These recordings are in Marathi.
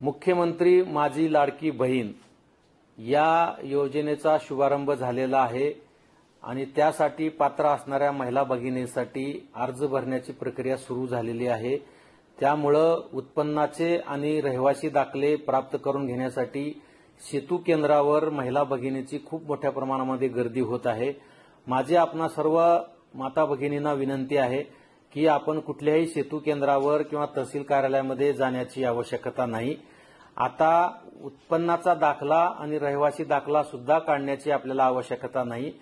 मुख्यमंत्री माझी लाडकी बहीण या योजनेचा शुभारंभ झालेला आहे आणि त्यासाठी पात्र असणाऱ्या महिला भगिनींसाठी अर्ज भरण्याची प्रक्रिया सुरू झालेली आहे। त्यामुळे उत्पन्नाचे आणि रहिवासी दाखले प्राप्त करून घेण्यासाठी सेतू केंद्रावर महिला भगिनींची खूप मोठ्या प्रमाणामध्ये गर्दी होत आहे। माझी आपणा सर्व माता भगिनींना विनंती आहे की आपण कुठल्याही सेतू केंद्रावर किंवा तहसील कार्यालयामध्ये जाण्याची आवश्यकता नाही। आता उत्पन्नाचा दाखला आणि रहिवासी दाखला सुद्धा काढण्याची आपल्याला आवश्यकता नाही।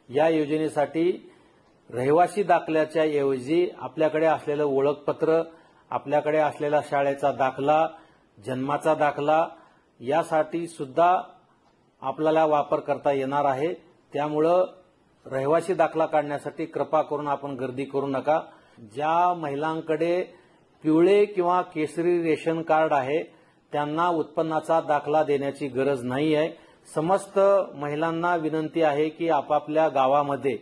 या योजनेसाठी रहिवासी दाखल्याच्या ऐवजी आपल्याकडे असलेले ओळखपत्र, आपल्याकडे असलेला शाळेचा दाखला, जन्माचा दाखला यासाठी सुद्धा आपल्याला वापर करता येणार आहे। त्यामुळे रहिवासी दाखला काढण्यासाठी कृपा करून आपण गर्दी करू नका। ज्या महिलांकडे पिवळे किंवा केशरी रेशन कार्ड आहे त्यांना उत्पन्नाचा दाखला देण्याची गरज नाही आहे। समस्त महिलांना विनंती आहे की आपापल्या गावामध्ये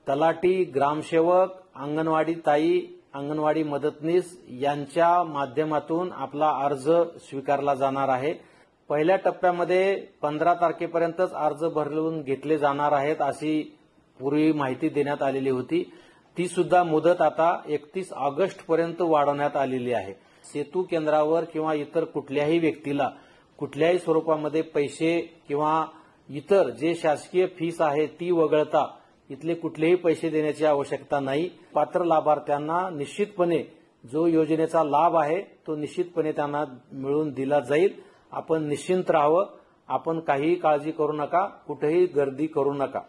तलाठी, ग्रामसेवक, अंगणवाडी ताई, अंगणवाडी मदतनीस यांच्या माध्यमातून आपला अर्ज स्वीकारला जाणार आहे। पहिल्या टप्प्यामध्ये 15 तारखेपर्यंतच अर्ज भरून घेतले जाणार आहेत अशी पूर्वी माहिती देण्यात आलेली होती। ती सुद्धा मुदत आता 31 ऑगस्ट पर्यंत वाढवण्यात आलेली आहे। सेतू केंद्रावर किंवा इतर कुठल्याही व्यक्तीला कुठल्याही स्वरूपामध्ये पैसे किंवा इतर जे शासकीय फीस आहे ती वगळता इथले कुठलेही पैसे देण्याची आवश्यकता नाही। पात्र लाभार्थ्यांना निश्चितपणे जो योजनेचा लाभ आहे तो निश्चितपणे त्यांना मिळवून दिला जाईल। आपण निश्चिंत राहावं, आपण काही काळजी करू नका, कुठेही गर्दी करू नका।